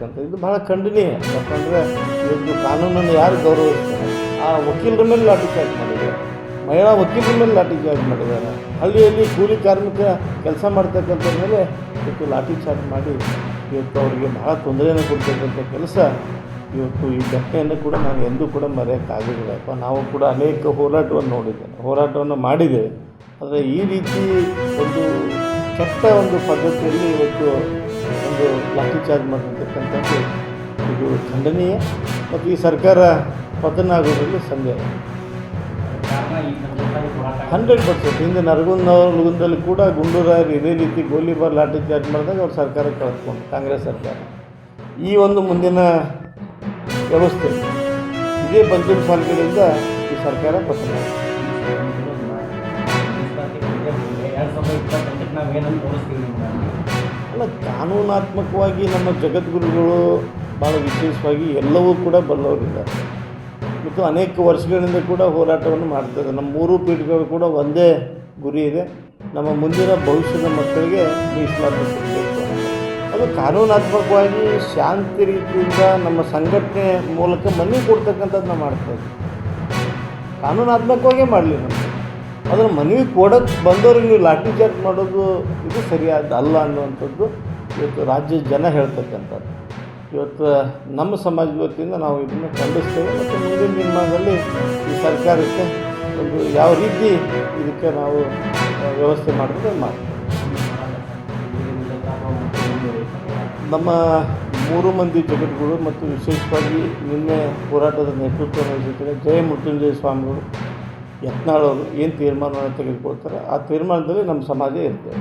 ಮಾಡ್ತಕ್ಕಂಥ ಇದು ಭಾಳ ಖಂಡನೀಯ. ಯಾಕಂದರೆ ಇವತ್ತು ಕಾನೂನನ್ನು ಯಾರು ಗೌರವಿಸ್ತಾರೆ, ಆ ವಕೀಲರ ಮೇಲೆ ಲಾಠಿ ಚಾರ್ಜ್ ಮಾಡಿದ್ದಾರೆ, ಮಹಿಳಾ ವಕೀಲರ ಮೇಲೆ ಲಾಠಿ ಚಾರ್ಜ್ ಮಾಡಿದ್ದಾರೆ, ಹಳ್ಳಿಯಲ್ಲಿ ಕೂಲಿ ಕಾರ್ಮಿಕ ಕೆಲಸ ಮಾಡ್ತಕ್ಕಂಥ ಮೇಲೆ ಇವತ್ತು ಲಾಠಿ ಚಾರ್ಜ್ ಮಾಡಿ ಇವತ್ತು ಅವರಿಗೆ ಭಾಳ ತೊಂದರೆಯನ್ನು ಕೊಡ್ತಕ್ಕಂಥ ಕೆಲಸ ಇವತ್ತು ಈ ಘಟನೆಯನ್ನು ಕೂಡ ನಾವು ಎಂದೂ ಕೂಡ ಮರೆಯೋಕ್ಕಾಗೋದಿಲ್ಲಪ್ಪ. ನಾವು ಕೂಡ ಅನೇಕ ಹೋರಾಟವನ್ನು ಮಾಡಿದ್ದೇವೆ. ಆದರೆ ಈ ರೀತಿ ಒಂದು ಕೆಟ್ಟ ಒಂದು ಪದ್ಧತಿಯಲ್ಲಿ ಇವತ್ತು ಒಂದು ಲಾಠಿ ಚಾರ್ಜ್ ಮಾಡಿರ್ತಕ್ಕಂಥದ್ದು ಇದು ಖಂಡನೀಯ ಮತ್ತು ಈ ಸರ್ಕಾರ ಪತನ ಆಗೋದ್ರಲ್ಲಿ ಸಂದೇಹ 100%. ಹಿಂದೆ ನರಗುಂದದಲ್ಲಿ ಕೂಡ ಗುಂಡೂರಾಯರು ಇದೇ ರೀತಿ ಗೋಲಿಬಾರ್ ಲಾಠಿ ಚಾರ್ಜ್ ಮಾಡಿದಾಗ ಅವ್ರು ಸರ್ಕಾರ ಕಳೆದುಕೊಂಡು ಕಾಂಗ್ರೆಸ್ ಸರ್ಕಾರ. ಈ ಒಂದು ಮುಂದಿನ ವ್ಯವಸ್ಥೆ ಇದೇ ಪಂಚಮ ಸಾಲುಗಳಿಂದ ಈ ಸರ್ಕಾರ ಪತನ ಆಗಿದೆ. ಅಲ್ಲ, ಕಾನೂನಾತ್ಮಕವಾಗಿ ನಮ್ಮ ಜಗದ್ಗುರುಗಳು ಭಾಳ ವಿಶೇಷವಾಗಿ ಎಲ್ಲವೂ ಕೂಡ ಬಲ್ಲವರಿದ್ದಾರೆ ಮತ್ತು ಅನೇಕ ವರ್ಷಗಳಿಂದ ಕೂಡ ಹೋರಾಟವನ್ನು ಮಾಡ್ತಾರೆ. ನಮ್ಮ ಮೂರೂ ಪೀಠಗಳು ಕೂಡ ಒಂದೇ ಗುರಿ ಇದೆ, ನಮ್ಮ ಮುಂದಿನ ಭವಿಷ್ಯದ ಮಕ್ಕಳಿಗೆ ಮೀಸಲಾತಿ ಸಿಗಬೇಕು. ಅದು ಕಾನೂನಾತ್ಮಕವಾಗಿ ಶಾಂತಿ ರೀತಿಯಿಂದ ನಮ್ಮ ಸಂಘಟನೆ ಮೂಲಕ ಮನೆ ಕೊಡ್ತಕ್ಕಂಥದ್ದು ನಾವು ಮಾಡ್ತಾಯಿದ್ವಿ. ಕಾನೂನಾತ್ಮಕವಾಗೇ ಮಾಡಲಿ ನಮಗೆ. ಅದನ್ನು ಮನವಿ ಕೊಡೋಕ್ಕೆ ಬಂದವ್ರಿಗೆ ನೀವು ಲಾಠಿ ಚಾರ್ಜ್ ಮಾಡೋದು ಇದು ಸರಿಯಾದ ಅಲ್ಲ ಅನ್ನುವಂಥದ್ದು ಇವತ್ತು ರಾಜ್ಯದ ಜನ ಹೇಳ್ತಕ್ಕಂಥದ್ದು. ಇವತ್ತು ನಮ್ಮ ಸಮಾಜದ ವತಿಯಿಂದ ನಾವು ಇದನ್ನು ಖಂಡಿಸ್ತೇವೆ ಮತ್ತು ಮುಂದಿನ ದಿನಮಾನದಲ್ಲಿ ಈ ಸರ್ಕಾರಕ್ಕೆ ಒಂದು ಯಾವ ರೀತಿ ಇದಕ್ಕೆ ನಾವು ವ್ಯವಸ್ಥೆ ಮಾಡಿದ್ರೆ ಮಾಡ್ತೀವಿ. ನಮ್ಮ 3 ಮಂದಿ ಜಗದ್ಗುರು ಮತ್ತು ವಿಶೇಷವಾಗಿ ನಿನ್ನೆ ಹೋರಾಟದ ನೇತೃತ್ವ ವಹಿಸಿದ್ದಾರೆ ಜಯ ಮೃತ್ಯುಂಜಯ ಸ್ವಾಮಿಗಳು ಯತ್ನಾಳ್ ಅವರು ಏನು ತೀರ್ಮಾನವನ್ನು ತೆಗೆದುಕೊಳ್ತಾರೆ ಆ ತೀರ್ಮಾನದಲ್ಲಿ ನಮ್ಮ ಸಮಾಜ ಇರ್ತದೆ.